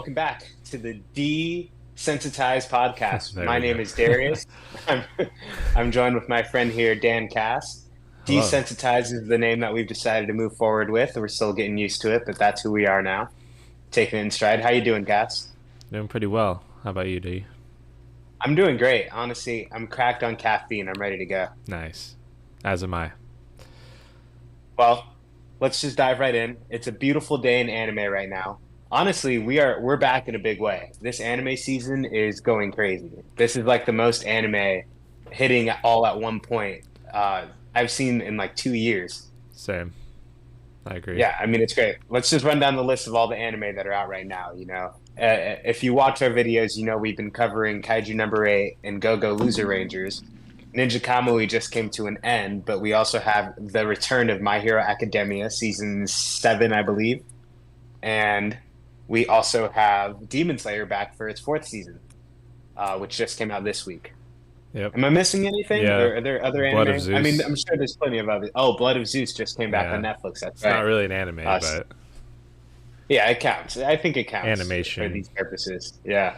welcome back to the Desensitized podcast. There My we go. name is Darius. I'm, I'm joined with my friend here, Dan Cast. Hello. Desensitized is the name that we've decided to move forward with. We're still getting used to it, but that's who we are now. Taking it in stride. How you doing, Cass? Doing pretty well. How about you, D? I'm doing great. Honestly, I'm cracked on caffeine. I'm ready to go. Nice. As am I. Well, let's just dive right in. It's a beautiful day in anime right now. Honestly, we're back in a big way. This anime season is going crazy. This is like the most anime hitting all at one point I've seen in like 2 years. Same. I agree. Yeah, I mean it's great. Let's just run down the list of all the anime that are out right now. If you watch our videos, you know we've been covering Kaiju number 8 and Go Go Loser Rangers. Ninja Kamui just came to an end, but we also have the return of My Hero Academia season 7, I believe, and we also have Demon Slayer back for its fourth season, which just came out this week. Yep. Am I missing anything? Yeah. Or are there other Blood of anime? I mean, Zeus. I'm sure there's plenty of other. Oh, Blood of Zeus just came back on Yeah. Netflix. That's It's not right. really an anime, Uh, but yeah, it counts. I think it counts for animation. these purposes. Yeah.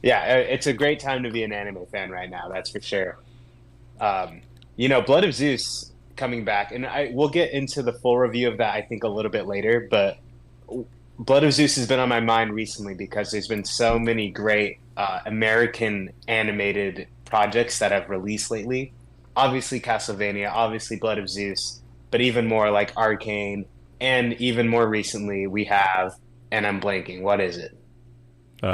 Yeah, it's a great time to be an anime fan right now, that's for sure. Um, Blood of Zeus coming back, and I we'll get into the full review of that, I think, a little bit later, but Blood of Zeus has been on my mind recently because there's been so many great American animated projects that have released lately. Obviously, Castlevania, obviously, Blood of Zeus, but even more like Arcane, and even more recently, we have, and I'm blanking, what is it? Uh.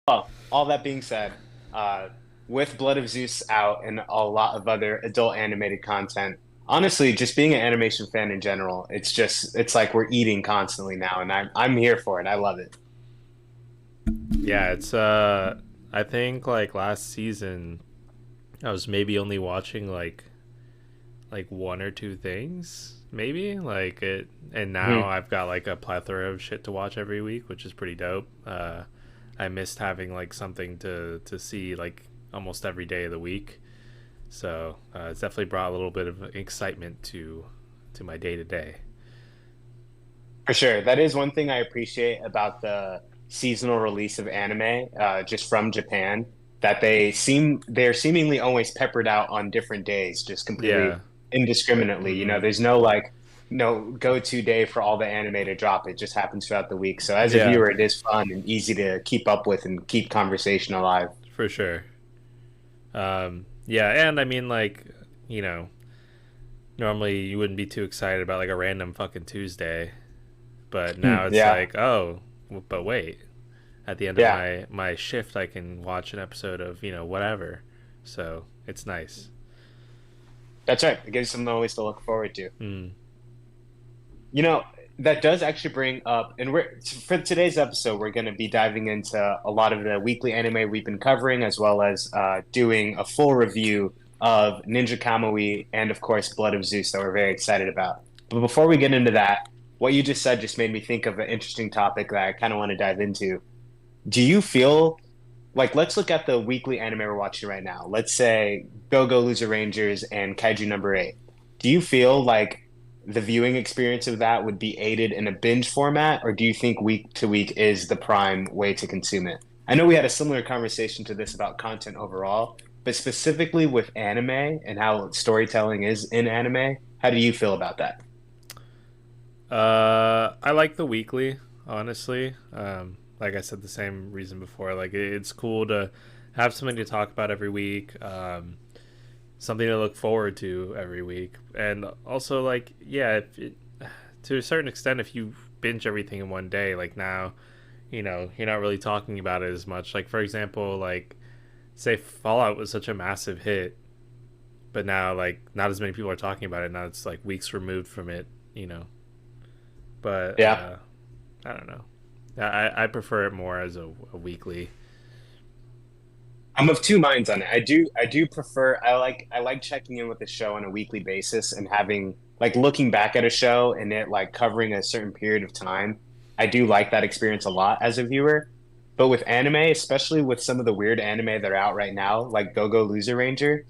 Oh, all that being said, uh, with Blood of Zeus out and a lot of other adult animated content, honestly, just being an animation fan in general, it's like we're eating constantly now, and I'm here for it. I love it. Yeah, it's I think like last season I was maybe only watching like one or two things, maybe. Like it and now Mhm. I've got like a plethora of shit to watch every week, which is pretty dope. I missed having like something to see like almost every day of the week. So it's definitely brought a little bit of excitement to my day to day. For sure. That is one thing I appreciate about the seasonal release of anime, just from Japan, that they're seemingly always peppered out on different days, just Yeah. completely indiscriminately. Mm-hmm. There's no like no go-to day for all the anime to drop. It just happens throughout the week. So as a Yeah, viewer, it is fun and easy to keep up with and keep conversation alive. for sure. Yeah, and I mean like you know normally you wouldn't be too excited about like a random fucking Tuesday, but now it's Yeah. like oh, but wait, at the end of Yeah. my shift I can watch an episode of whatever, so it's nice. That's right. It gives something always to look forward to. Mm. You know, that does actually bring up, and we're for today's episode, we're going to be diving into a lot of the weekly anime we've been covering, as well as doing a full review of Ninja Kamui and, of course, Blood of Zeus that we're very excited about. But before we get into that, what you just said just made me think of an interesting topic that I kind of want to dive into. Do you feel like let's look at the weekly anime we're watching right now. Let's say Go Go Loser Rangers and Kaiju number 8. Do you feel like the viewing experience of that would be aided in a binge format, or do you think week to week is the prime way to consume it? I know we had a similar conversation to this about content overall, but specifically with anime and how storytelling is in anime, how do you feel about that? I like the weekly, honestly. Like I said, the same reason before. Like it's cool to have something to talk about every week. Something to look forward to every week, and also like yeah, to a certain extent, if you binge everything in one day, like now, you're not really talking about it as much. Like for example, like say Fallout was such a massive hit, but now like not as many people are talking about it. Now it's like weeks removed from it, you know. But Yeah. I don't know. I prefer it more as a weekly. I'm of two minds on it. I do prefer I like checking in with the show on a weekly basis and having like looking back at a show and it like covering a certain period of time. I do like that experience a lot as a viewer. But with anime, especially with some of the weird anime that are out right now, like Go Go Loser Ranger,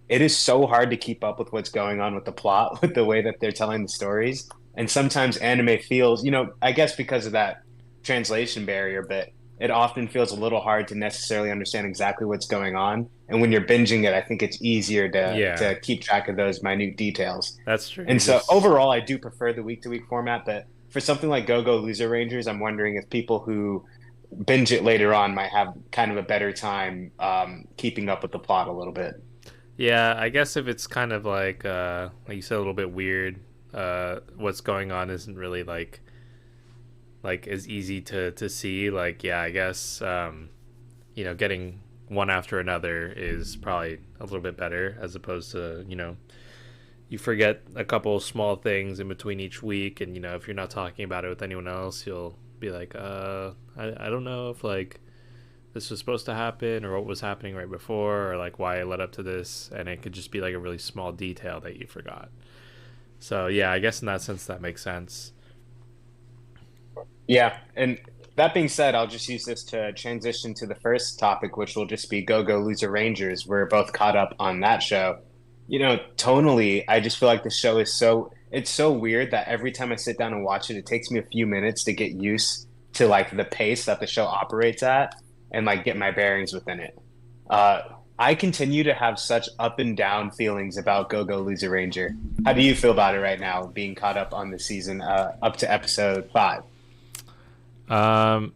it is so hard to keep up with what's going on with the plot, with the way that they're telling the stories. And sometimes anime feels, I guess because of that translation barrier, but it often feels a little hard to necessarily understand exactly what's going on. And when you're binging it, I think it's easier to Yeah, keep track of those minute details. that's true. You And so just overall, I do prefer the week to week format, but for something like Go Go Loser Rangers, I'm wondering if people who binge it later on might have kind of a better time keeping up with the plot a little bit. yeah. I guess if it's kind of like you said, a little bit weird. What's going on isn't really like as easy to see. Like yeah, I guess getting one after another is probably a little bit better as opposed to you forget a couple small things in between each week, and if you're not talking about it with anyone else, you'll be like, I don't know if like this was supposed to happen or what was happening right before or like why it led up to this, and it could just be like a really small detail that you forgot. So yeah, I guess in that sense that makes sense. Yeah, and that being said, I'll just use this to transition to the first topic, which will just be Go Go Loser Rangers. We're both caught up on that show. Tonally, I just feel like the show is it's so weird that every time I sit down and watch it, it takes me a few minutes to get used to like the pace that the show operates at and like get my bearings within it. Uh, I continue to have such up and down feelings about Go Go Loser Ranger. How do you feel about it right now, being caught up on the season, up to episode 5? Um,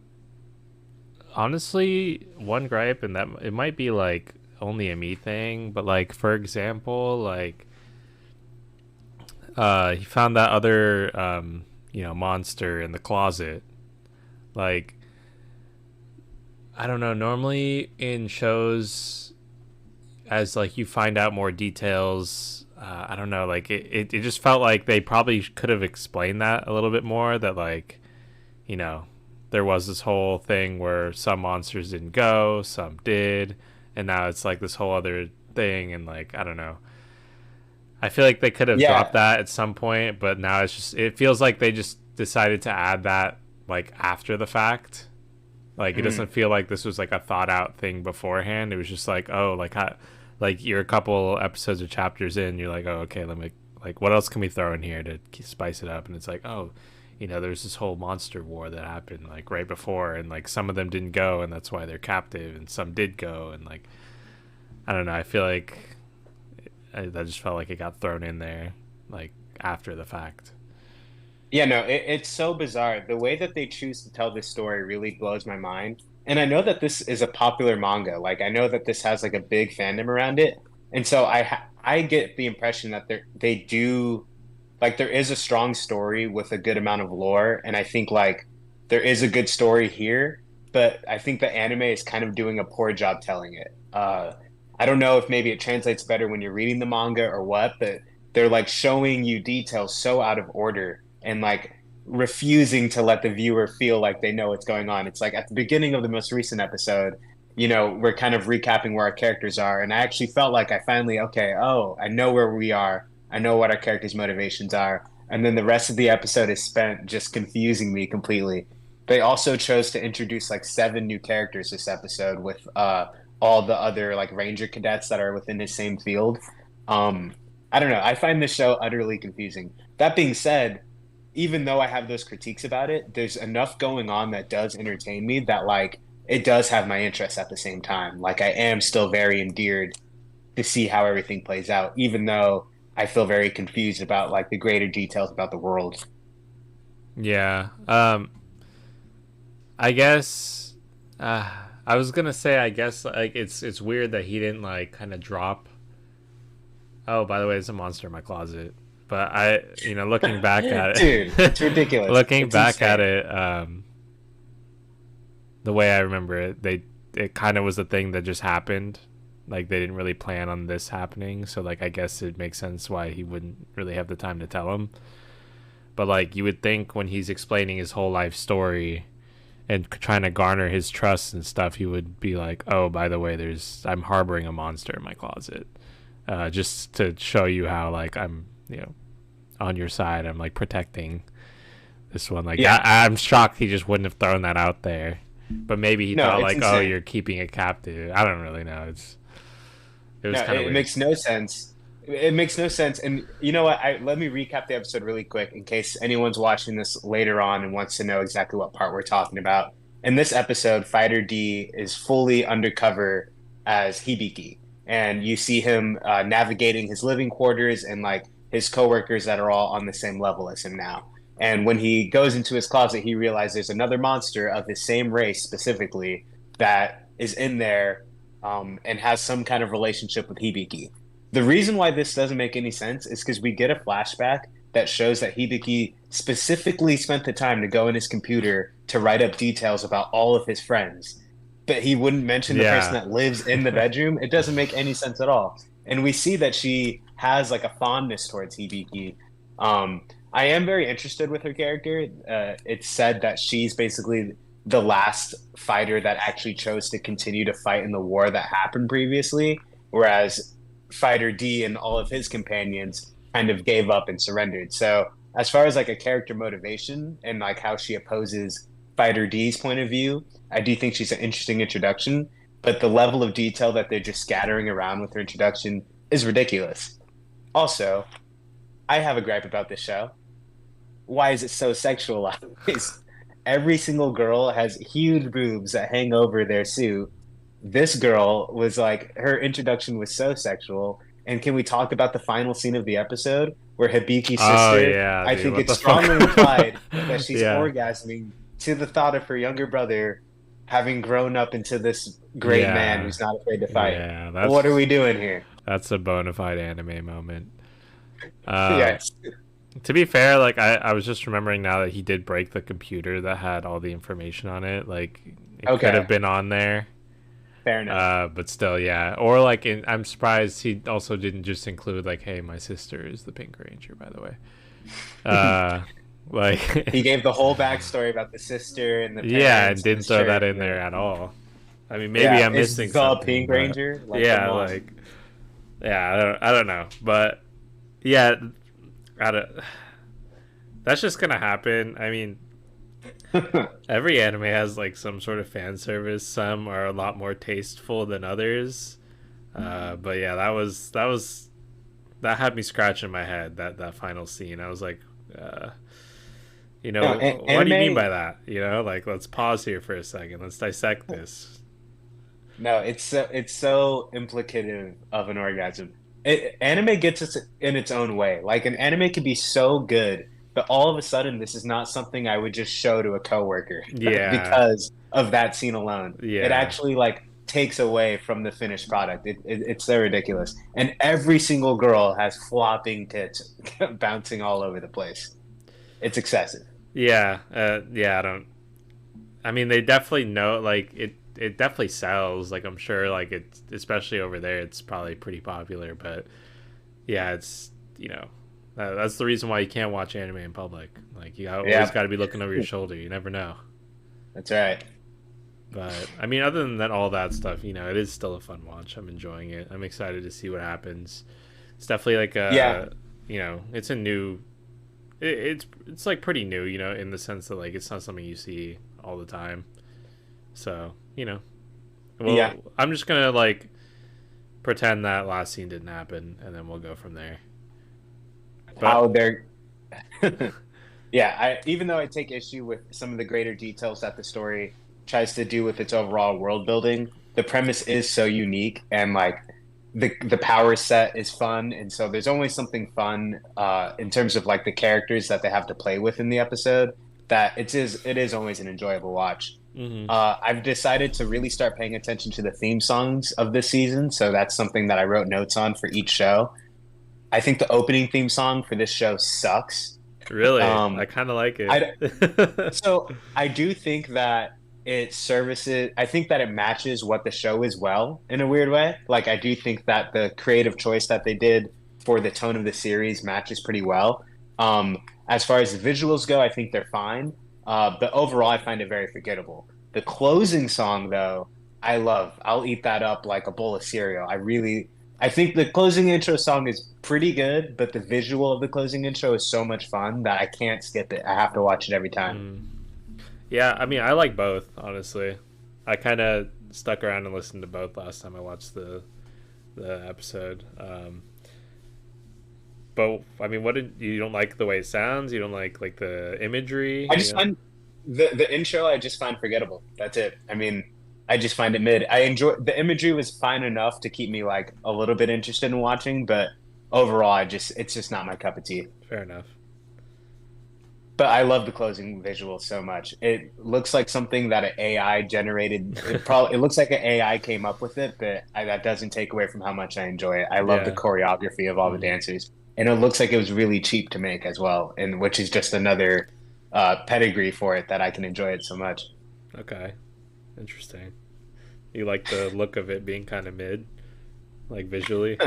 Honestly, one gripe, and that it might be like only a me thing, but like for example, like he found that other monster in the closet. Like I don't know. Normally in shows, as like you find out more details, I don't know. Like it just felt like they probably could have explained that a little bit more. That like you know there was this whole thing where some monsters didn't go, some did, and now it's like this whole other thing. And like I don't know. I feel like they could have dropped Yeah. that at some point, but now it feels like they just decided to add that like after the fact. Like it doesn't Mhm. feel like this was like a thought out thing beforehand. It was just like, oh, like how, like you're a couple episodes or chapters in, you're like, oh, okay, let me like what else can we throw in here to spice it up? And it's like, oh, there's this whole monster war that happened like right before, and like some of them didn't go, and that's why they're captive, and some did go, and like I don't know. I feel like that just felt like it got thrown in there like after the fact. Yeah, no, it's so bizarre. The way that they choose to tell this story really blows my mind. And I know that this is a popular manga. Like I know that this has like a big fandom around it. And so I get the impression that they do like there is a strong story with a good amount of lore, and I think like there is a good story here, but I think the anime is kind of doing a poor job telling it. I don't know if maybe it translates better when you're reading the manga or what, but they're like showing you details so out of order and like refusing to let the viewer feel like they know what's going on. It's like at the beginning of the most recent episode, we're kind of recapping where our characters are, and I actually felt like I finally, okay, oh, I know where we are. I know what our characters' motivations are. And then the rest of the episode is spent just confusing me completely. They also chose to introduce like 7 new characters this episode with all the other like ranger cadets that are within the same field. Um, I don't know. I find this show utterly confusing. That being said, even though I have those critiques about it, there's enough going on that does entertain me that like it does have my interest at the same time. Like I am still very endeared to see how everything plays out, even though I feel very confused about like the greater details about the world. Yeah. I guess uh, I was gonna say I guess like it's weird that he didn't like kind of drop. Oh, by the way, there's a monster in my closet. But looking back at Dude, it, it's ridiculous. looking It's back at insane. it, the way I remember it, it kind of was a thing that just happened. Like they didn't really plan on this happening, so like I guess it makes sense why he wouldn't really have the time to tell him. But like you would think when he's explaining his whole life story and trying to garner his trust and stuff, he would be like, "Oh, by the way, I'm harboring a monster in my closet, just to show you how like I'm on your side. I'm like protecting this one." Like Yeah. I'm shocked he just wouldn't have thrown that out there. But maybe he No, thought it's like, "Oh, insane. you're keeping it captive." I don't really know. It's It was No, kind of it weird. makes no sense. It makes no sense. And you know what? Let me recap the episode really quick in case anyone's watching this later on and wants to know exactly what part we're talking about. In this episode, Fighter D is fully undercover as Hibiki, and you see him navigating his living quarters and like his coworkers that are all on the same level as him now. And when he goes into his closet, he realizes there's another monster of his same race specifically that is in there and has some kind of relationship with Hibiki. The reason why this doesn't make any sense is because we get a flashback that shows that Hibiki specifically spent the time to go in his computer to write up details about all of his friends, but he wouldn't mention the person Yeah. that lives in the bedroom. It doesn't make any sense at all. And we see that she has like a fondness towards Hibiki. I am very interested with her character. It's said that she's basically the last fighter that actually chose to continue to fight in the war that happened previously, whereas Fighter D and all of his companions kind of gave up and surrendered. So, as far as like a character motivation and like how she opposes Fighter D's point of view, I do think she's an interesting introduction, but the level of detail that they're just scattering around with her introduction is ridiculous. Also, I have a gripe about this show. Why is it so sexualized? Every single girl has huge boobs that hang over their suit. This girl was like, her introduction was so sexual. And can we talk about the final scene of the episode where Hibiki's Oh sister, yeah, I dude. think What it's the fuck? strongly implied that she's Yeah. orgasming to the thought of her younger brother having grown up into this great man Yeah. who's not afraid to fight. Yeah. What are we doing here? That's a bona fide anime moment. Um, Yes. to be fair, like I was just remembering now that he did break the computer that had all the information on it. Like it could have Okay. been on there. Fair enough. But still, yeah. Or like, I'm surprised he also didn't just include like, "Hey, my sister is the Pink Ranger," by the way. Uh, like, He gave the whole backstory about the sister and the yeah, and parents and didn't his throw that church. in there Yeah. at all. I mean, maybe Yeah, I'm it's missing the something, Pink but Ranger. Like, yeah, come on. like, yeah, I don't know, but yeah, I don't, that's just gonna happen. I mean, every anime has like some sort of fan service. Some are a lot more tasteful than others. But yeah, that had me scratching my head. That final scene, I was like, uh, No, what do you mean anime. by that? Like let's pause here for a second. Let's dissect this. No, it's so implicative of an orgasm. Anime gets us in its own way. Like an anime can be so good, but all of a sudden, this is not something I would just show to a coworker Yeah, because of that scene alone. It yeah, actually like takes away from the finished product. It's so ridiculous, and every single girl has flopping tits bouncing all over the place. It's excessive. yeah, yeah. I don't. I mean, they definitely know. Like it. It definitely sells. Like I'm sure. Like it's especially over there. It's probably pretty popular. But yeah, it's that's the reason why you can't watch anime in public. Like you always Yeah, got to be looking over your shoulder. You never know. that's right. But I mean, other than that, all that stuff, it is still a fun watch. I'm enjoying it. I'm excited to see what happens. It's definitely like Yeah, it's a new. It's like pretty new, in the sense that like it's not something you see all the time. So well, yeah. I'm just gonna like pretend that last scene didn't happen, and then we'll go from there. But How they're Yeah, even though I take issue with some of the greater details that the story tries to do with its overall world building, the premise is so unique and like the power set is fun, and so there's always something fun in terms of like the characters that they have to play with in the episode that it is always an enjoyable watch. mhm. I've decided to really start paying attention to the theme songs of this season, so that's something that I wrote notes on for each show. I think the opening theme song for this show sucks. Really, I Um, kind of like I it. so I do think that it services. I think that it matches what the show is well in a weird way. Like I do think that the creative choice that they did for the tone of the series matches pretty well. As far as the visuals go, I think they're fine. But overall, I find it very forgettable. The closing song, though, I love. I'll eat that up like a bowl of cereal. I think the closing intro song is pretty good, but the visual of the closing intro is so much fun that I can't skip it. I have to watch it every time. Mm. Yeah, I mean, I like both, honestly. I kind of stuck around and listened to both last time I watched the episode. But I mean, what did you don't like the way it sounds? You don't like the imagery? I just find the intro I just find forgettable. That's it. I mean, I just find it mid. I enjoy the imagery was fine enough to keep me like a little bit interested in watching, but overall, I just it's just not my cup of tea. Fair enough. But I love the closing visual so much. It looks like something that an AI generated. It looks like an AI came up with it, but that doesn't take away from how much I enjoy it. I love the Yeah. choreography of all the Mm. dancers, and it looks like it was really cheap to make as well, and which is just another pedigree for it that I can enjoy it so much. Okay. Interesting. You like the look of it being kind of mid, like visually.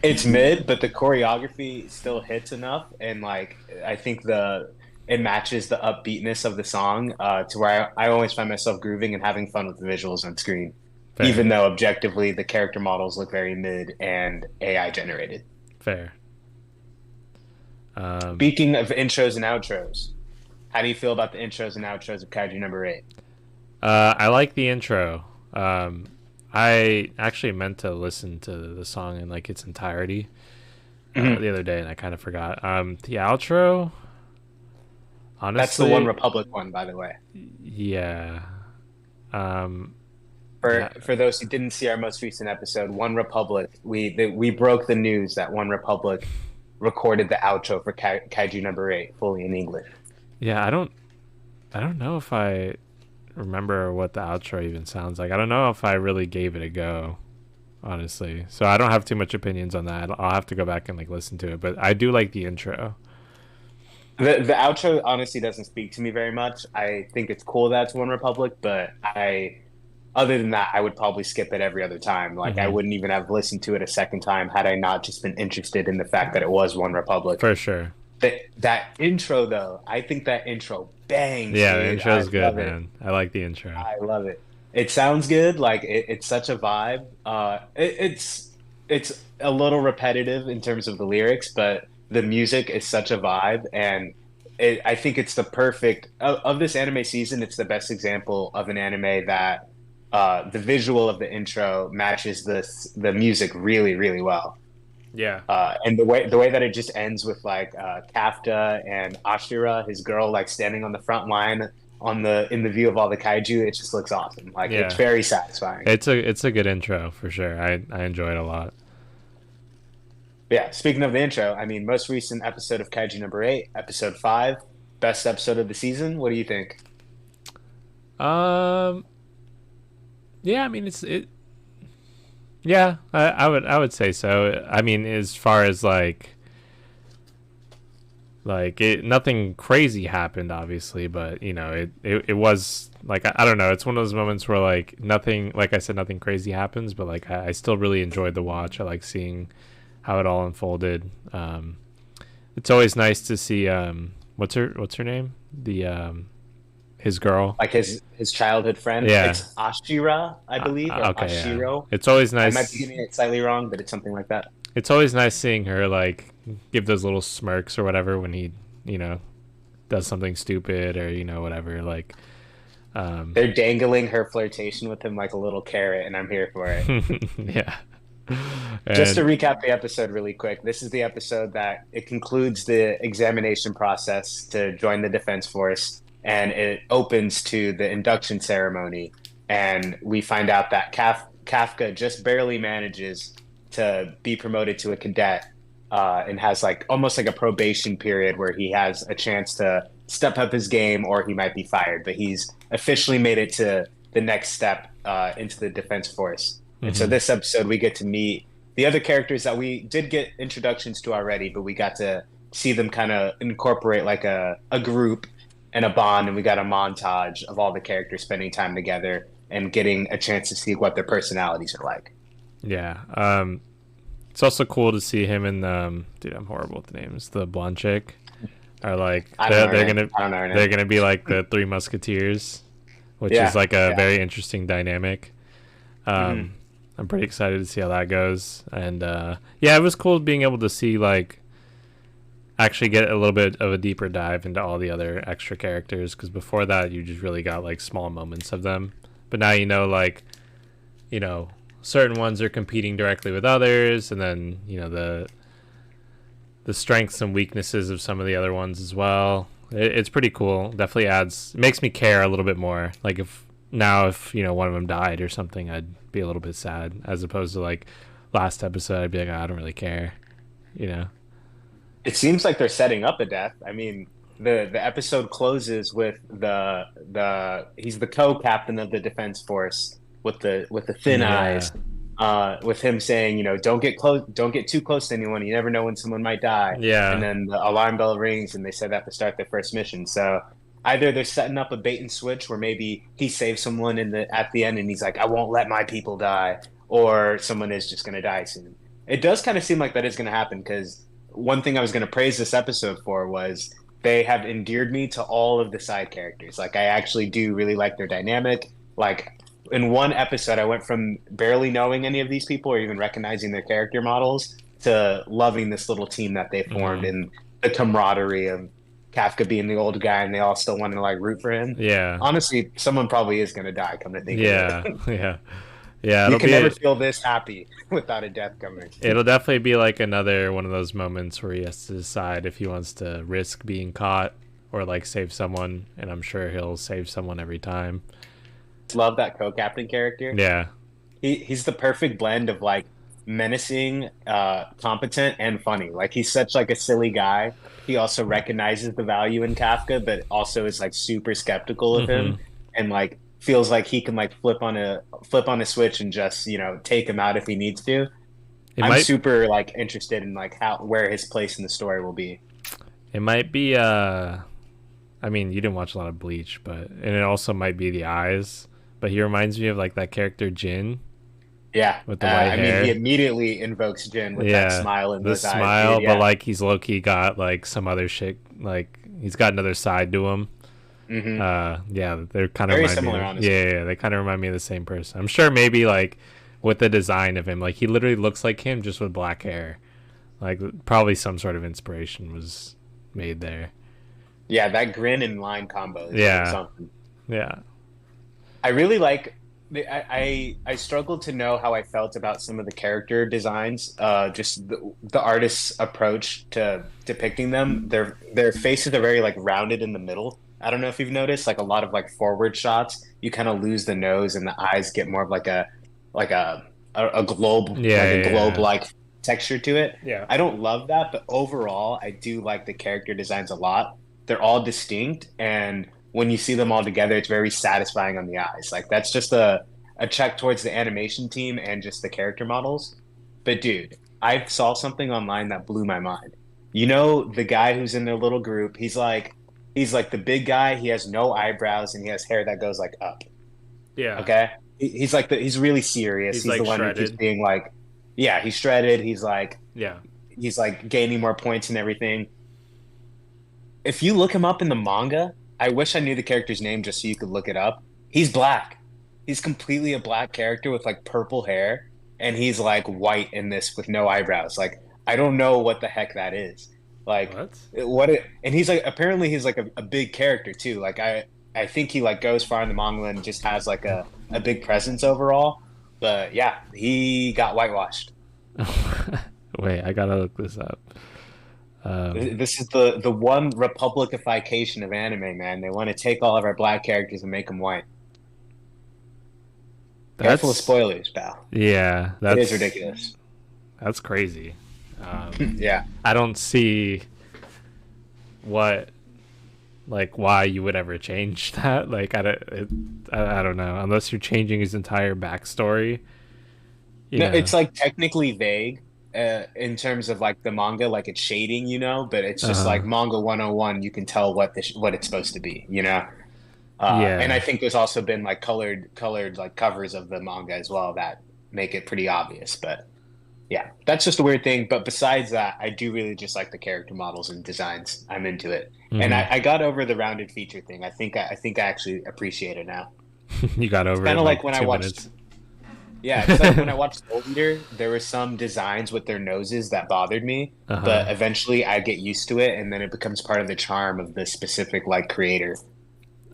It's mid, but the choreography still hits enough, and like I think the it matches the upbeatness of the song to where I always find myself grooving and having fun with the visuals on screen, Fair. even though objectively the character models look very mid and AI generated. Fair. Um, Speaking of intros and outros, how do you feel about the intros and outros of Kaiju number 8? I like the intro. I actually meant to listen to the song in like its entirety Mhm. the other day, and I kind of forgot. The outro, That's the One honestly, Republic one, by the way. yeah, um, For yeah, those who didn't see our most recent episode, One Republic, we broke the news that One Republic recorded the outro for Kaiju number 8 fully in English. yeah. I don't know if I remember what the outro even sounds like. I don't know if I really gave it a go, honestly. So I don't have too much opinions on that. I'll have to go back and like listen to it, but I do like the intro. The outro honestly doesn't speak to me very much. I think it's cool that it's One Republic, but I other than that, I would probably skip it every other time. Like I Hmm. wouldn't even have listened to it a second time had I not just been interested in the fact that it was One Republic. For sure. That intro though, I think that intro bangs, Yeah, the dude. I intro's good, love it. man. I like the intro. I love it. It sounds good. Like it's such a vibe. It's a little repetitive in terms of the lyrics, but the music is such a vibe, and I think it's the perfect of this anime season. It's the best example of an anime that the visual of the intro matches the music really, really well. Yeah. And the way that it just ends with like Kafka and Ashira, his girl, like standing on the front line on the in the view of all the kaiju, it just looks awesome. Like it's Yeah. very satisfying. It's a good intro for sure. I enjoy it a lot. Yeah. Speaking of the intro, I mean, most recent episode of Kaiju number 8, episode 5, best episode of the season. What do you think? Um yeah, I mean it yeah, I would say so. I mean as far as like it nothing crazy happened obviously, but you know, it was like I don't know, it's one of those moments where like nothing like I said nothing crazy happens, but like I still really enjoyed the watch. I like seeing how it all unfolded. It's always nice to see what's her name? The his girl. Like his childhood friend. Yeah. It's Ashira, I believe, or Okay, yeah. Ashiro. It's always I might be nice. getting it slightly wrong, but it's something like that. It's always nice seeing her like give those little smirks or whatever when he, you know, does something stupid or you know whatever like um They're dangling her flirtation with him like a little carrot, and I'm here for it. yeah. Just to And recap the episode really quick, this is the episode that it concludes the examination process to join the Defense Force, and it opens to the induction ceremony. And we find out that Kafka just barely manages to be promoted to a cadet, and has like almost like a probation period where he has a chance to step up his game or he might be fired. But he's officially made it to the next step into the Defense Force. And so mhm. this episode, we get to meet the other characters that we did get introductions to already, but we got to see them kind of incorporate like a group and a bond. And we got a montage of all the characters spending time together and getting a chance to see what their personalities are like. Yeah. It's also cool to see him and dude, I'm horrible with the names. The blonde chick are like I don't know her they're name. gonna I don't know her they're name. gonna be like the three musketeers, which is Yeah. like a Yeah. very interesting dynamic. Hmm. Um, I'm pretty excited to see how that goes, and yeah, it was cool being able to see like actually get a little bit of a deeper dive into all the other extra characters because before that you just really got like small moments of them, but now you know like you know certain ones are competing directly with others, and then the strengths and weaknesses of some of the other ones as well. It's pretty cool. Definitely it makes me care a little bit more. Like if one of them died or something, I'd be a little bit sad, as opposed to like last episode, I'd be like, oh, I don't really care, you know. It seems like they're setting up a death. I mean, the episode closes with the he's the co-captain of the defense force with the thin Yeah, eyes, with him saying, don't get close, don't get too close to anyone. You never know when someone might die. And yeah. then the alarm bell rings, and they said that to start their first mission. So either they're setting up a bait and switch where maybe he saves someone at the end, and he's like, I won't let my people die, or someone is just going to die soon. It does kind of seem like that is going to happen because one thing I was going to praise this episode for was they have endeared me to all of the side characters. Like I actually do really like their dynamic. Like in one episode, I went from barely knowing any of these people or even recognizing their character models to loving this little team that they formed Hmm. and the camaraderie of Kafka being the old guy and they all still want to like root for him. Yeah, Honestly, someone probably is going to die, come to think of yeah. it. Yeah, yeah. You can never feel this happy without a death coming. It'll definitely be like another one of those moments where he has to decide if he wants to risk being caught or like save someone, and I'm sure he'll save someone every time. Love that co-captain character. Yeah. He's the perfect blend of like menacing, competent, and funny. Like he's such like a silly guy. He also recognizes the value in Kafka, but also is like super skeptical of him Hmm. and like feels like he can like flip on a switch and just, take him out if he needs to. It I'm might super like interested in like how where his place in the story will be. it might be I mean, you didn't watch a lot of Bleach, but and it also might be the eyes, but he reminds me of like that character Jin Yeah. with the white I mean, he hair. immediately invokes Jin with that Yeah. smile in The those eyes, dude. smile, but Yeah. like he's low key got like some other shit, like he's got another side to him. Hmm. Yeah, they're kind of Very remind me similar, of, honestly. they kind of remind me of the same person. I'm sure maybe like with the design of him, like he literally looks like him just with black hair. Like probably some sort of inspiration was made there. Yeah, that grin and line combo is really Yeah. something. Yeah. I really like. I struggled to know how I felt about some of the character designs. Just the artist's approach to depicting them. Their faces are very like rounded in the middle. I don't know if you've noticed, like a lot of like forward shots, you kind of lose the nose and the eyes get more of like a globe Yeah, like a yeah, globe yeah. like texture to it. Yeah. I don't love that, but overall, I do like the character designs a lot. They're all distinct, and when you see them all together, it's very satisfying on the eyes. Like that's just a check towards the animation team and just the character models. But dude, I saw something online that blew my mind. You know, the guy who's in their little group, he's like the big guy, he has no eyebrows and he has hair that goes like up. Yeah. Okay? He's really serious. He's He's the like one who keeps shredded. being like, yeah, he's shredded. Yeah. He's like gaining more points and everything. If you look him up in the manga, I wish I knew the character's name just so you could look it up. He's black. He's completely a black character with like purple hair, and he's like white in this with no eyebrows. Like I don't know what the heck that is. Like What? and he's like apparently he's like a big character too. Like I think he like goes far in the manga and just has like a big presence overall. But yeah, he got whitewashed. Wait, I gotta look this up. Um, This is the one republicification of anime, man. They want to take all of our black characters and make them white. Careful of that's spoilers, pal. yeah, It is ridiculous. that's crazy. Yeah. I don't see what like why you would ever change that. Like I don't know unless you're changing his entire backstory. You No, know. it's like technically vague in terms of like the manga, like it's shading, but it's just Uh like manga 101, you can tell what it's supposed to be. And I yeah. think there's also been like colored like covers of the manga as well that make it pretty obvious. But yeah, that's just a weird thing. But besides that, I do really just like the character models and designs. I'm into it, and Hmm. I got over the rounded feature thing. I think I actually appreciate it now. You got over it Kind in of like like when I two watched, minutes. yeah, it's like when I watched Soul Eater, there were some designs with their noses that bothered me, Uh but huh. eventually I get used to it, and then it becomes part of the charm of the specific like creator.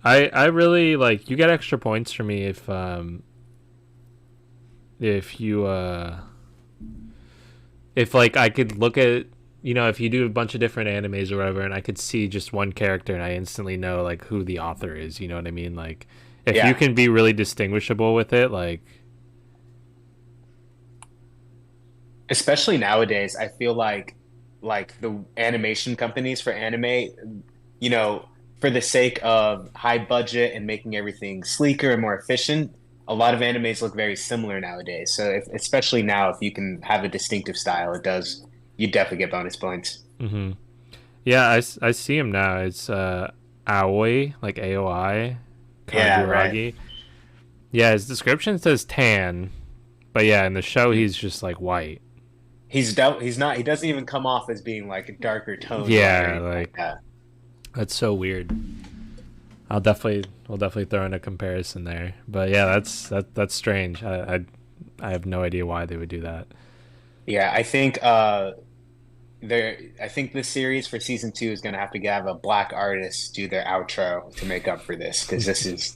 I really like you get extra points for me if you if like I could look at, if you do a bunch of different animes or whatever, and I could see just one character and I instantly know like who the author is. You know what I mean? Like if you Yeah, can be really distinguishable with it, like especially nowadays, I feel like the animation companies for anime, you know, for the sake of high budget and making everything sleeker and more efficient, a lot of animes look very similar nowadays. So especially now, if you can have a distinctive style, you definitely get bonus points. hmm yeah, I see him now. It's Aoi, like AOI, Yeah, right. Kaguragi. Yeah, his description says tan, but yeah, in the show he's just like white. He's not, he doesn't even come off as being like a darker toned white or Yeah, anything like like that. that's so weird. We'll definitely throw in a comparison there. But yeah, that's strange. I have no idea why they would do that. Yeah, I think this series for season two is gonna have to have a black artist do their outro to make up for this because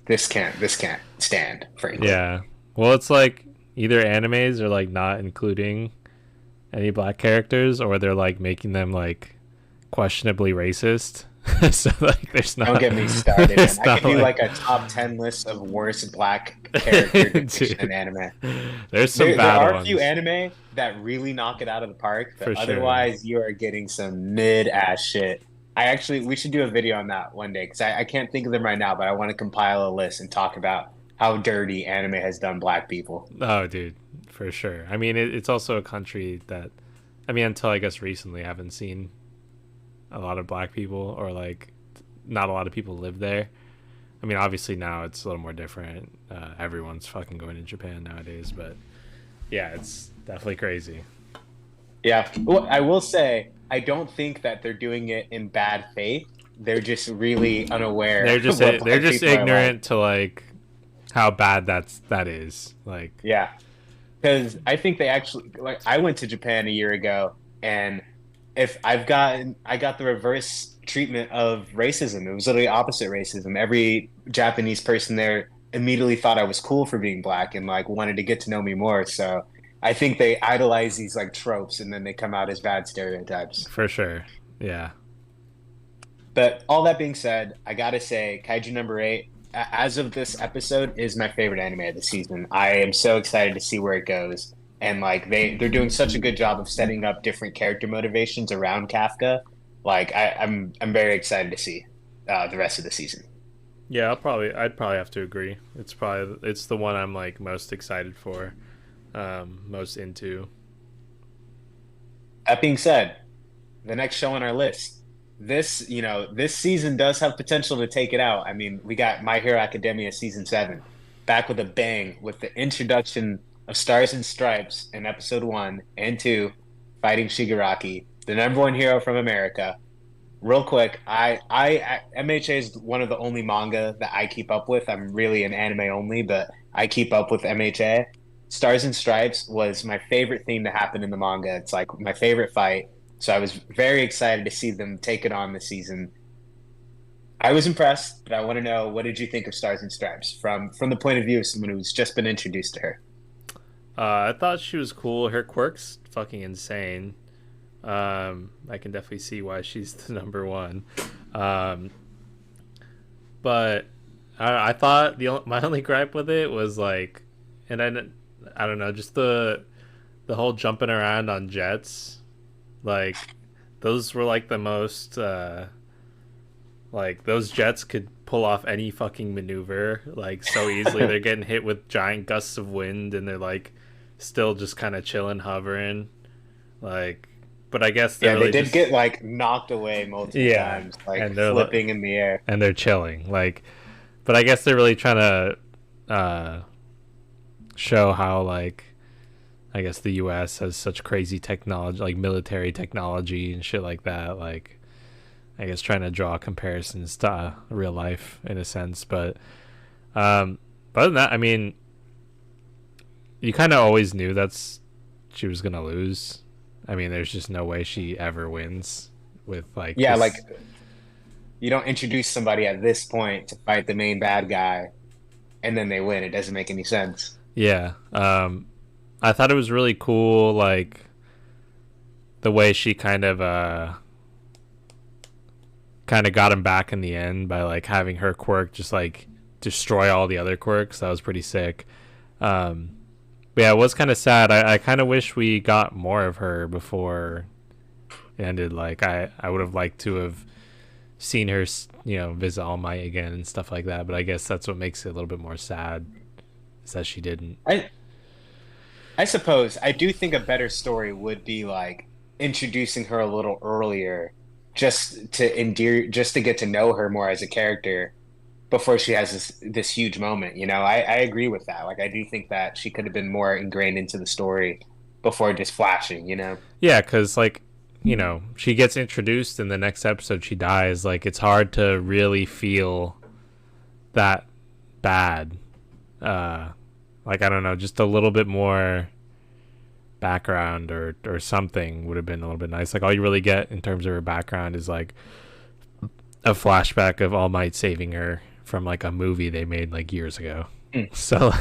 this can't stand, frankly. Yeah. Well, it's like either animes are like not including any black characters, or they're like making them like questionably racist. So like Don't get me started, man. there's I not could do like like a top 10 list of worst black character depiction in dude, anime. there's some There bad are a few ones anime that really knock it out of the park, but for sure. otherwise you are getting some mid-ass shit. We should do a video on that one day because I can't think of them right now, but I want to compile a list and talk about how dirty anime has done black people. Oh, dude, for sure. I mean, it's also a country that, I mean, until I guess recently, I haven't seen a lot of black people, or like not a lot of people live there. I mean, obviously now it's a little more different. Everyone's fucking going to Japan nowadays, but yeah, it's definitely crazy. Yeah, well, I will say I don't think that they're doing it in bad faith. They're just really unaware of what They're black just people are like. ignorant to like how bad that is. Like, Yeah, because I think they actually like I went to Japan a year ago, and if I got the reverse treatment of racism. It was literally opposite racism. Every Japanese person there immediately thought I was cool for being black and like wanted to get to know me more. So I think they idolize these like tropes and then they come out as bad stereotypes. for sure. Yeah. But all that being said, I gotta say, Kaiju number eight, as of this episode, is my favorite anime of the season. I am so excited to see where it goes. And like they're doing such a good job of setting up different character motivations around Kafka. Like I'm very excited to see the rest of the season. Yeah, I'd probably have to agree. It's the one I'm like most excited for, most into. That being said, the next show on our list, this season does have potential to take it out. I mean, we got My Hero Academia season seven back with a bang with the introduction of Stars and Stripes in episode one and two, fighting Shigaraki, the number one hero from America. Real quick, MHA is one of the only manga that I keep up with. I'm really an anime only, but I keep up with MHA. Stars and Stripes was my favorite thing to happen in the manga. It's like my favorite fight. So I was very excited to see them take it on this season. I was impressed, but I want to know what did you think of Stars and Stripes from the point of view of someone who's just been introduced to her? I thought she was cool. Her quirk's fucking insane. I can definitely see why she's the number one. Um, but I thought my only gripe with it was like, and I don't know, just the whole jumping around on jets. Like those were like the most like those jets could pull off any fucking maneuver like so easily. They're getting hit with giant gusts of wind and they're like still just kind of chilling, hovering. Like, but I guess they're Yeah, they really did just get like knocked away multiple yeah, times, like and they're flipping in the air. and they're chilling. Like, but I guess they're really trying to show how like I guess the U.S. has such crazy technology, like military technology and shit like that. Like, I guess trying to draw comparisons to real life in a sense. But other than that, I mean, you kind of always knew she was gonna lose. I mean, there's just no way she ever wins with like Yeah, like this. you don't introduce somebody at this point to fight the main bad guy and then they win. It doesn't make any sense. Yeah. I thought it was really cool, like the way she kind of got him back in the end by like having her quirk just like destroy all the other quirks. That was pretty sick. Um, but yeah, it was kind of sad. I kind of wish we got more of her before it ended. Like I would have liked to have seen her, visit All Might again and stuff like that. But I guess that's what makes it a little bit more sad is that she didn't. I I suppose I do think a better story would be like introducing her a little earlier, just to get to know her more as a character before she has this huge moment. I agree with that. Like I do think that she could have been more ingrained into the story before just flashing. Yeah, because like she gets introduced in the next episode, she dies. Like it's hard to really feel that bad. Uh, like I don't know, just a little bit more background or something would have been a little bit nice. Like all you really get in terms of her background is like a flashback of All Might saving her from like a movie they made like years ago. Mm. So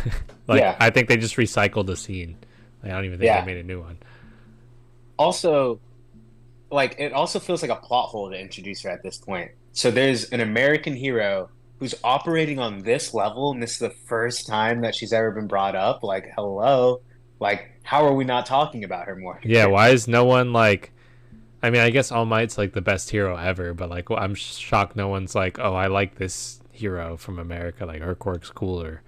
like Yeah. I think they just recycled the scene. Like, I don't even think they Yeah. made a new one. Also, like it also feels like a plot hole to introduce her at this point. So there's an American hero who's operating on this level, and this is the first time that she's ever been brought up. Like, hello, like how are we not talking about her more? Yeah, why is no one like? I mean, I guess All Might's like the best hero ever, but like I'm shocked no one's like, oh, I like this hero from America. Like her quirk's cooler.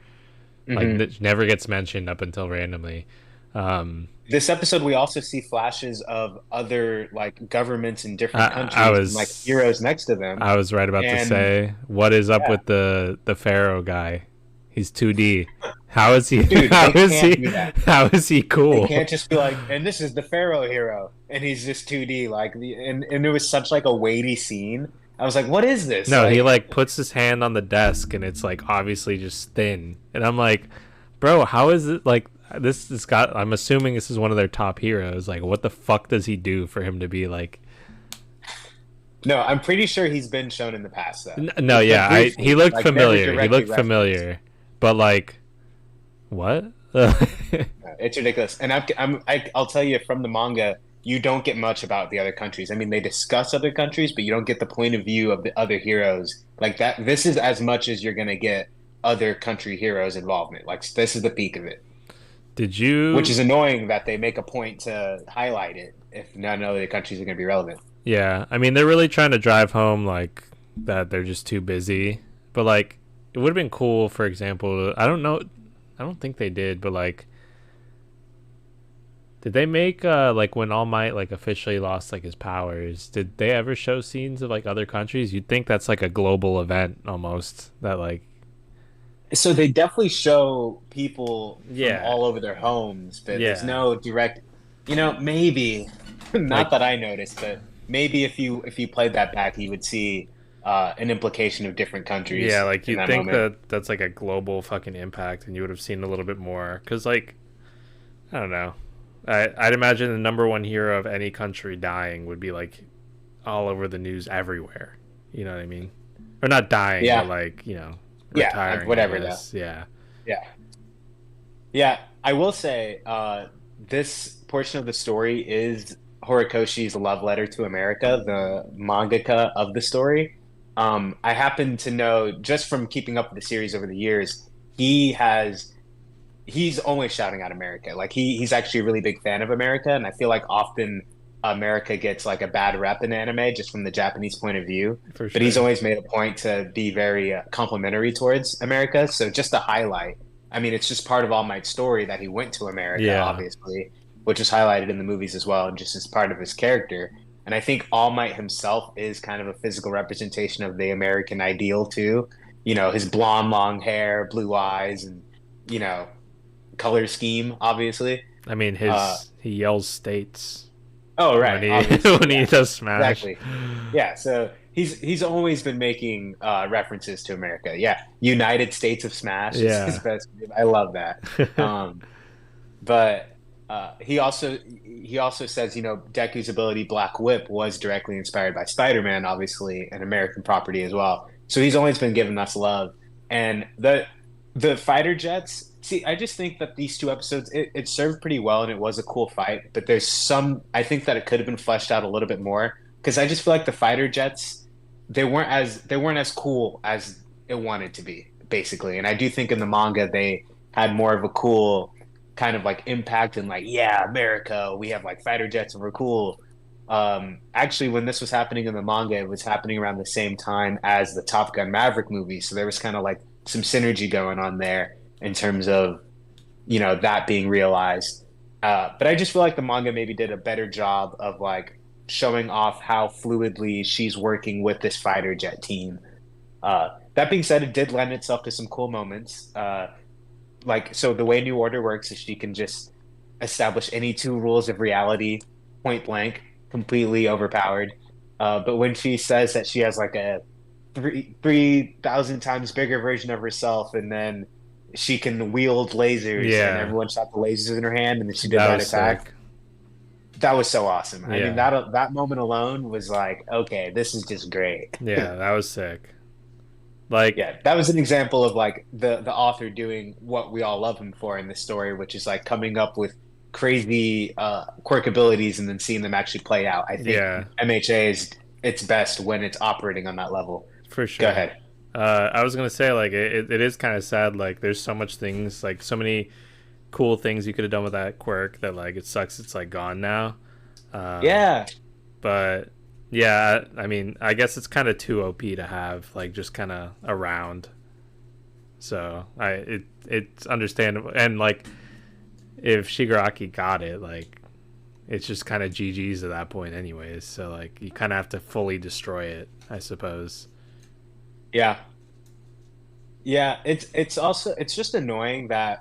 Like Hmm. it never gets mentioned up until randomly. Um, This episode, we also see flashes of other like governments in different I countries and like was heroes next to them. I was right about to And say, what is up yeah, with the Pharaoh guy? He's 2D. How is he? dude, How they is can't he? do that. How is he They cool? can't just be like, and this is the Pharaoh hero, and he's just 2D. And it was such like a weighty scene. I was like, what is this? No, he Like, like puts his hand on the desk and it's like obviously just thin. And I'm like, bro, how is it like this got I'm assuming this is one of their top heroes. Like what the fuck does he do for him to be like no, I'm pretty sure he's been shown in the past though, no, yeah, but he briefly, looked like never familiar. He directly looked referenced. familiar. But like what? It's ridiculous. And I'll tell you from the manga, you don't get much about the other countries. I mean, they discuss other countries, but you don't get the point of view of the other heroes like that. This is as much as you're gonna get other country heroes involvement. Like this is the peak of it, Did which you is annoying that they make a point to highlight it if none of the countries are gonna be relevant. Yeah, I mean they're really trying to drive home like that they're just too busy. But like it would have been cool, for example, I don't know, I don't think they did, but like did they make like when All Might like officially lost like his powers, did they ever show scenes of like other countries? You'd think that's like a global event almost that like So they definitely show people from yeah. all over their homes, but there's Yeah. no direct, maybe not Like that I noticed, but maybe if you played that back, you would see an implication of different yeah, countries like in you'd that think moment. that that's like a global fucking impact and you would have seen a little bit more cuz like I don't know. I'd imagine the number one hero of any country dying would be like all over the news everywhere. You know what I mean? Or not dying, but Yeah, like, yeah, retiring, I whatever though. guess. Yeah. Yeah, yeah. I will say, this portion of the story is Horikoshi's love letter to America, the mangaka of the story. I happen to know just from keeping up with the series over the years, he has he's always shouting out America. Like he's actually a really big fan of America, and I feel like often America gets like a bad rep in anime just from the Japanese point of view. For But he's sure. always made a point to be very complimentary towards America. So just to highlight, I mean, it's just part of All Might's story that he went to America, Yeah. obviously, which is highlighted in the movies as well, and just as part of his character. And I think All Might himself is kind of a physical representation of the American ideal too. His blonde, long hair, blue eyes, and you know, color scheme, obviously. I mean Uh, his he yells states oh, when right, he obviously, when he yeah, does smash. exactly, yeah. So he's always been making references to America. Yeah, United States of Smash is his Yeah. best. I love that. Um, but he also says, Deku's ability Black Whip was directly inspired by Spider-Man, obviously an American property as well. So he's always been giving us love, and the fighter jets. See, I just think that these two episodes it served pretty well and it was a cool fight, but there's some I think that it could have been fleshed out a little bit more because I just feel like the fighter jets they weren't as cool as it wanted to be, basically. And I do think in the manga they had more of a cool kind of like impact and like, yeah, America, we have like fighter jets and we're cool. Actually, when this was happening in the manga, it was happening around the same time as the Top Gun Maverick movie. So there was kind of like some synergy going on there in terms of, that being realized. But I just feel like the manga maybe did a better job of like showing off how fluidly she's working with this fighter jet team. That being said, it did lend itself to some cool moments. Like, so the way New Order works is she can just establish any two rules of reality point blank, completely overpowered. But when she says that she has like a 3,000 times bigger version of herself, and then she can wield lasers, and Yeah, everyone shot the lasers in her hand, and then she did that that was attack. sick. That was so awesome. I mean, Yeah, that moment alone was like, okay, this is just great. yeah, that was sick. Like, Yeah, that was an example of like the author doing what we all love him for in this story, which is like coming up with crazy quirk abilities and then seeing them actually play out. I think yeah, MHA is its best when it's operating on that level. for Go sure. ahead. I was gonna say like it is kind of sad. Like, there's so much things, like so many cool things you could have done with that quirk that like it sucks. It's like gone now. Um, Yeah, but yeah, I mean, I guess it's kind of too OP to have like just kind of around. So it's understandable, and like if Shigaraki got it, like it's just kind of GG's at that point, anyways. So like you kind of have to fully destroy it, I suppose. yeah, yeah. It's just annoying that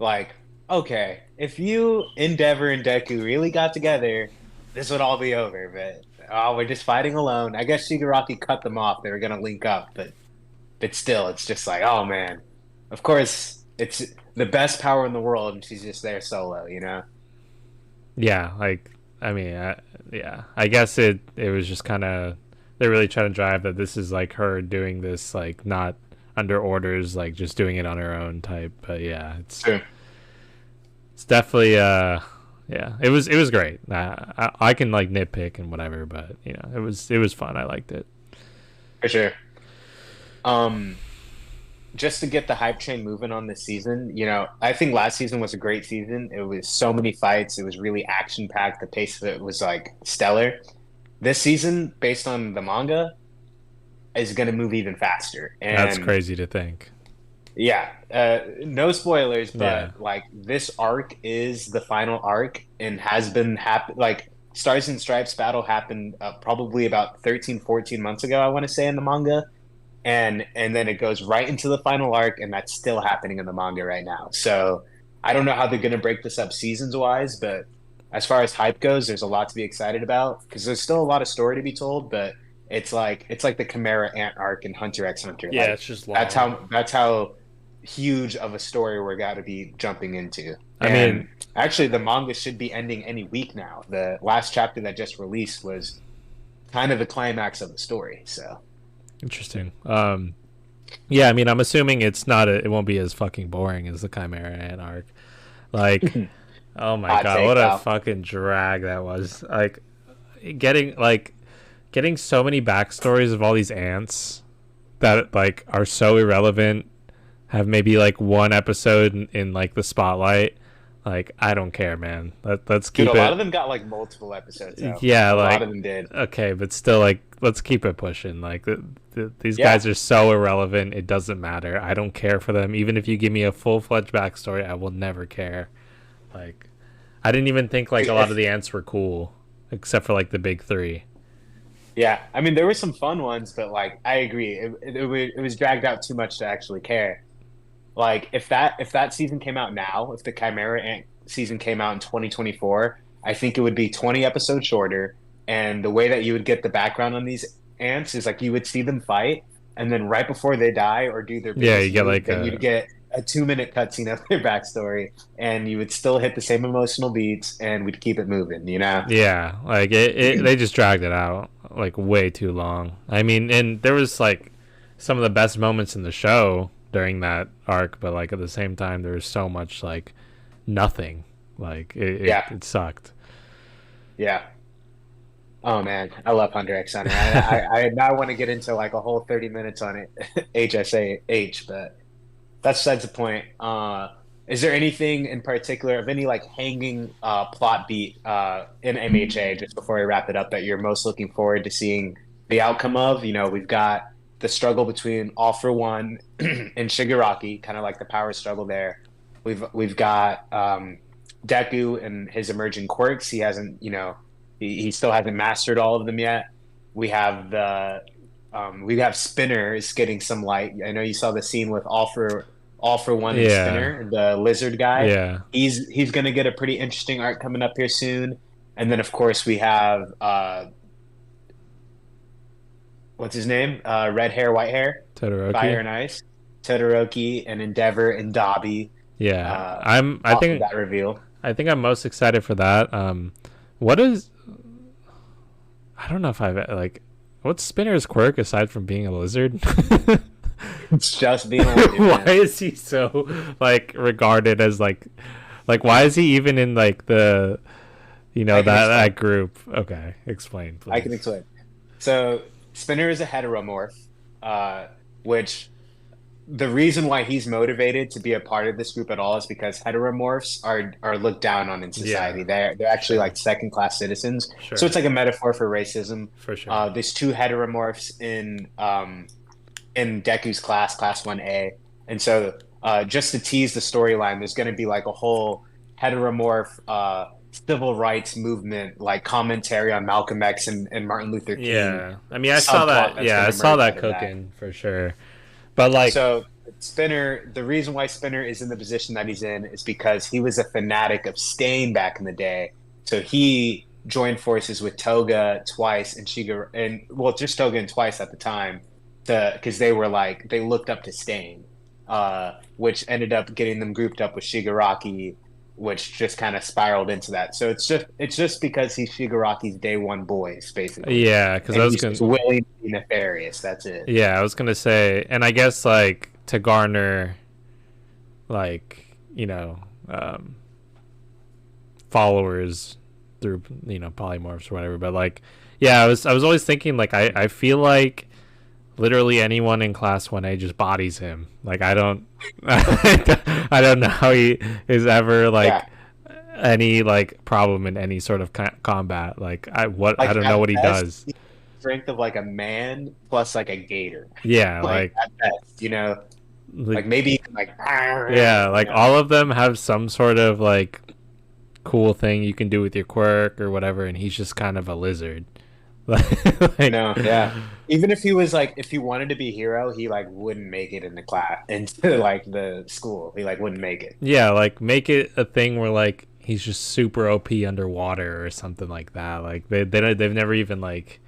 like, okay, if you Endeavor and Deku really got together, this would all be over. But oh, we're just fighting alone. I guess Shigaraki cut them off. They were gonna link up, but still, it's just like, oh man. Of course, it's the best power in the world, and she's just there solo, you know? Yeah, like I mean, yeah, I guess it was just kind of they're really trying to drive that this is like her doing this like not under orders, like just doing it on her own type. But yeah, True. it's definitely yeah, it was great. I can like nitpick and whatever, but it was fun. I liked it. For sure. Um, just to get the hype train moving on this season, I think last season was a great season. It was so many fights. It was really action packed. The pace of it was like stellar. This season, based on the manga, is going to move even faster. That's And crazy to think. yeah, no spoilers, Yeah, but like this arc is the final arc and has been like Stars and Stripes battle happened probably about 13, 14 months ago, I want to say in the manga. And then it goes right into the final arc, and that's still happening in the manga right now. So I don't know how they're going to break this up seasons wise, but as far as hype goes, there's a lot to be excited about because there's still a lot of story to be told. But it's like the Chimera Ant arc in Hunter x Hunter. yeah, Like it's just that's long. how huge of a story we're got to be jumping into. I mean, And actually, the manga should be ending any week now. The last chapter that just released was kind of the climax of the story. So. interesting. Yeah, I mean, I'm assuming it won't be as fucking boring as the Chimera Ant arc. Like, oh my Hot god, take, what a pal. fucking drag that was! Getting like getting so many backstories of all these ants that like are so irrelevant, have maybe like one episode in like the spotlight. Like, I don't care, man. Let's Dude, a keep lot it. of them got like multiple episodes out. Yeah, A lot like of them did. okay, but still, like let's keep it pushing. Like these Yeah. guys are so irrelevant. It doesn't matter. I don't care for them. Even if you give me a full fledged backstory, I will never care. Like, I didn't even think like Dude, a lot of the ants were cool, except for like the big three. yeah. I mean, there were some fun ones, but like I agree, it was dragged out too much to actually care. Like if that season came out now, if the Chimera Ant season came out in 2024, I think it would be 20 episodes shorter. And the way that you would get the background on these ants is like you would see them fight, and then right before they die or do their Yeah, biggest you get move, like then you'd a get a 2-minute cutscene of their backstory, and you would still hit the same emotional beats, and we'd keep it moving, you know? yeah, like they just dragged it out like way too long. I mean, and there was like some of the best moments in the show during that arc, but like at the same time, there was so much like nothing. Like Yeah, it sucked. yeah. Oh man, I love Hunter X Hunter. I now want to get into like a whole 30 minutes on it, HSAH, but that's besides the point. Is there anything in particular of any like hanging plot beat in MHA just before we wrap it up that you're most looking forward to seeing the outcome of? You know, we've got the struggle between All for One and Shigaraki, kind of like the power struggle there. We've got Deku and his emerging quirks. He hasn't, you know, he still hasn't mastered all of them yet. We have we have Spinner is getting some light. I know you saw the scene with All for One and Yeah, Spinner, the lizard guy. yeah, He's going to get a pretty interesting arc coming up here soon. And then of course we have what's his name? Red hair, white hair, Todoroki. Fire and Ice, Todoroki and Endeavor and Dobby. Yeah, I Off of think that reveal. I'm most excited for that. What is I don't know if I've like what's Spinner's quirk aside from being a lizard? It's just being a lizard, Why man. is he so like regarded as like why is he even in like the I can that explain. group? Okay, explain I can please. explain. So Spinner is a heteromorph, uh, which the reason why he's motivated to be a part of this group at all is because heteromorphs are looked down on in Yeah, society. They're actually sure, like second class citizens. So sure, it's like a metaphor for racism. for sure. There's two heteromorphs in Deku's class, class 1A. And so just to tease the storyline, there's going to be like a whole heteromorph civil rights movement, like commentary on Malcolm X and Martin Luther King Yeah, I mean, I saw subplot that. that's Yeah, going I to saw emerge that out of that. cooking for sure. But like, So Spinner, the reason why Spinner is in the position that he's in is because he was a fanatic of Stain back in the day. So he joined forces with Toga twice and Shiga and well, just Toga and twice at the time, to because they were like they looked up to Stain, which ended up getting them grouped up with Shigaraki, which just kind of spiraled into that. So it's just because he's Shigaraki's day one boys, basically, yeah, because I and was he's gonna, just willing to be nefarious. That's it. yeah, I was gonna say, and I guess like to garner like um, followers through polymorphs or whatever. But like, yeah, I was always thinking like I feel like literally anyone in class 1A just bodies him. Like I don't I don't know how he is ever Yeah. like any like problem in any sort of combat. Like I Like don't know at what he best, does. he's the strength of like a man plus like a gator. Yeah, Like at best, like like maybe even like yeah, you like know. all of them have some sort of like cool thing you can do with your quirk or whatever, and he's just kind of a lizard. like No, yeah. Even if he was like if he wanted to be a hero, he like wouldn't make it in the class into like the school. He like wouldn't make it. yeah, like make it a thing where like he's just super OP underwater or something like that. Like they've never even like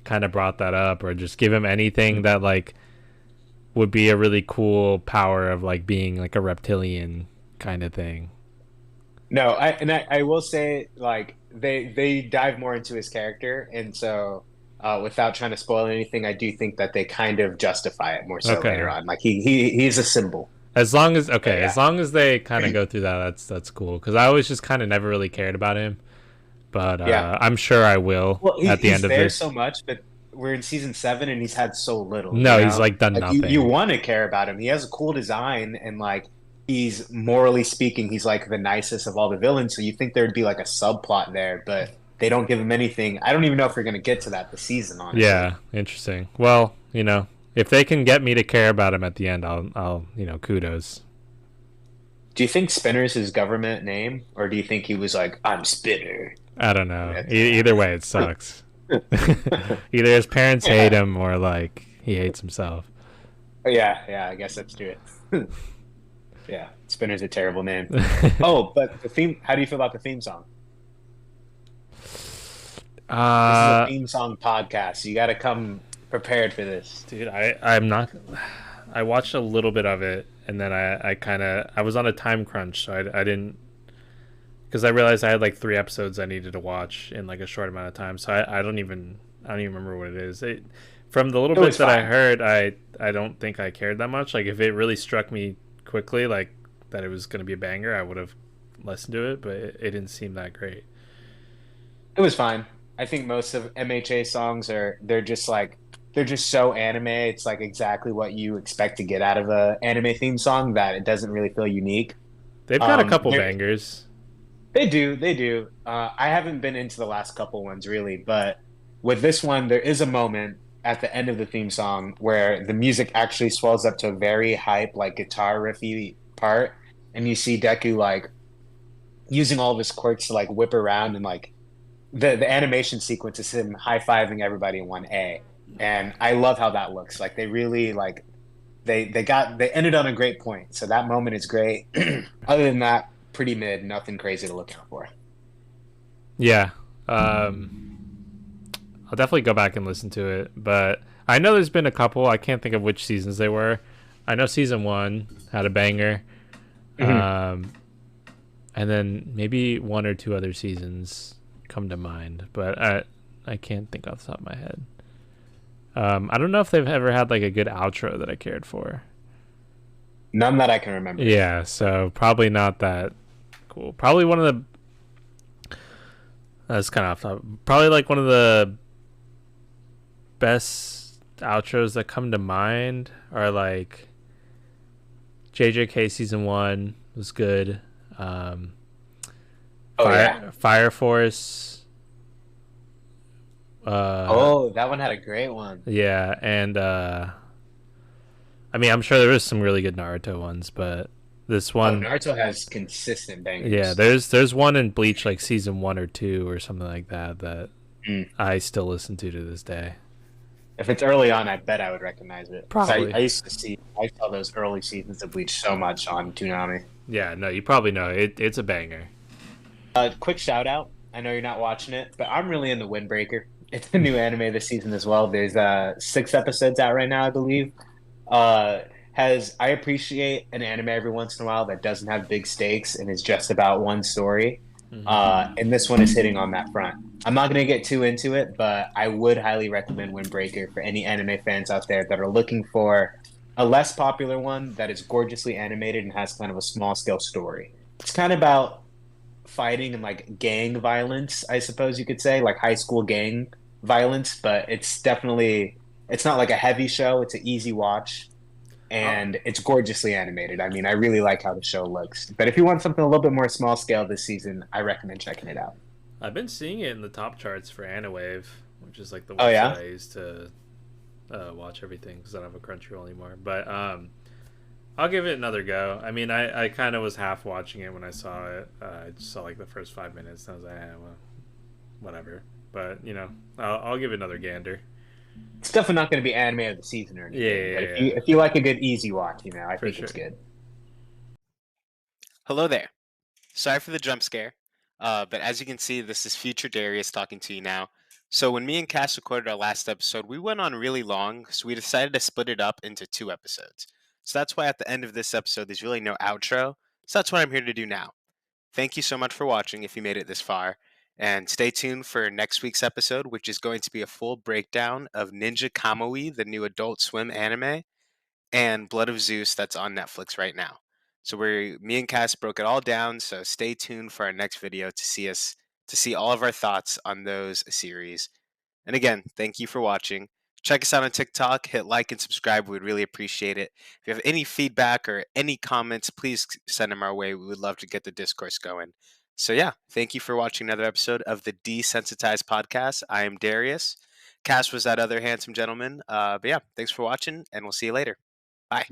kind of brought that up or just give him anything that like would be a really cool power of like being like a reptilian kind of thing. No, I will say like they dive more into his character, and so without trying to spoil anything, I do think that they kind of justify it more so later Okay. on. Like he's a symbol. As long as But okay, yeah. as long as they kind of go through that, that's cool. Because I always just kind of never really cared about him, but Yeah. I'm sure I will Well, at the end he's of there this. so much, but we're in season seven and he's had so little, No, he's like done Like you nothing. want to care about him. He has a cool design and like he's morally speaking, he's like the nicest of all the villains. So you think there'd be like a subplot there, but they don't give him anything. I don't even know if we're gonna get to that this season, honestly. Yeah, interesting. Well, if they can get me to care about him at the end, I'll kudos. Do you think Spinner's his government name, or do you think he was like, I'm Spinner? I don't know. That's, Either way, it sucks. Either his parents hate yeah. him or like he hates himself. Yeah, yeah, I guess that's true. Yeah, Spinner's a terrible name. Oh, but the theme, how do you feel about the theme song? This is a uh, theme song podcast. So you got to come prepared for this. dude, I'm not. I watched a little bit of it and then I kind of I was on a time crunch, so I didn't because I realized I had like 3 episodes I needed to watch in like a short amount of time. So I don't even remember what it is. From the little It was bit that I fine. heard, I don't think I cared that much. Like if it really struck me quickly, like that it was going to be a banger, I would have listened to it. But it didn't seem that great. It was fine. I think most of MHA songs are they're just so anime. It's like exactly what you expect to get out of a anime theme song that it doesn't really feel unique. They've got a couple They bangers. they do. I haven't been into the last couple ones really, but with this one, there is a moment at the end of the theme song where the music actually swells up to a very hype, like guitar riffy part, and you see Deku like using all of his quirks to like whip around and like the animation sequence is him high-fiving everybody in 1A. And I love how that looks. Like they really like they ended on a great point. So that moment is great. Other than that, pretty mid, nothing crazy to look out for. Yeah. I'll definitely go back and listen to it. But I know there's been a couple. I can't think of which seasons they were. I know season one had a banger. Mhm. Um, and then maybe one or two other seasons come to mind, but I can't think off the top of my head. I don't know if they've ever had like a good outro that I cared for. None that I can remember. Yeah, so probably not that cool. Probably one of the that's kind of off top. Probably like one of the best outros that come to mind are like JJK season one was good. Um, Oh yeah. Fire Force. Uh, Oh, that one had a great one. yeah, and I mean, I'm sure there is some really good Naruto ones, but this Oh, one, Naruto has consistent yeah, bangers. there's one in Bleach like season one or two or something like that that Mm. I still listen to this day. If it's early on, I bet I would recognize it. Because Probably. I saw those early seasons of Bleach so much on Toonami. Yeah, no, you probably know it. It's a banger. Quick shout out. I know you're not watching it, but I'm really into Windbreaker. It's a new anime this season as well. There's 6 episodes out right now, I believe. Uh, has I appreciate an anime every once in a while that doesn't have big stakes and is just about one story. Hmm. And this one is hitting on that front. I'm not going to get too into it, but I would highly recommend Windbreaker for any anime fans out there that are looking for a less popular one that is gorgeously animated and has kind of a small scale story. It's kind of about fighting and like gang violence, I suppose you could say, like high school gang violence, but it's not like a heavy show, it's an easy watch Oh, and it's gorgeously animated. I mean, I really like how the show looks. But if you want something a little bit more small scale this season, I recommend checking it out. I've been seeing it in the top charts for Anawave, which is like the Oh website yeah? I use to watch everything because I don't have a Crunchyroll anymore. But I'll give it another go. I mean, I kind of was half watching it when I saw it. I just saw like the first 5 minutes, and I was like, well, whatever. But I'll give it another gander. It's definitely not going to be anime of the season or Yeah, anything, yeah, but yeah, if you like a good easy watch, I for think it's sure. good. Hello there. Sorry for the jump scare, but as you can see, this is future Darius talking to you now. So when me and Cass recorded our last episode, we went on really long, so we decided to split it up into 2 episodes. So that's why at the end of this episode, there's really no outro. So that's what I'm here to do now. Thank you so much for watching if you made it this far. And stay tuned for next week's episode, which is going to be a full breakdown of Ninja Kamui, the new Adult Swim anime, and Blood of Zeus that's on Netflix right now. So me and Cass broke it all down. So stay tuned for our next video to see all of our thoughts on those series. And again, thank you for watching. Check us out on TikTok. Hit like and subscribe. We'd really appreciate it. If you have any feedback or any comments, please send them our way. We would love to get the discourse going. So yeah, thank you for watching another episode of the Desensitized podcast. I am Darius. Cass was that other handsome gentleman. But yeah, thanks for watching, and we'll see you later. Bye.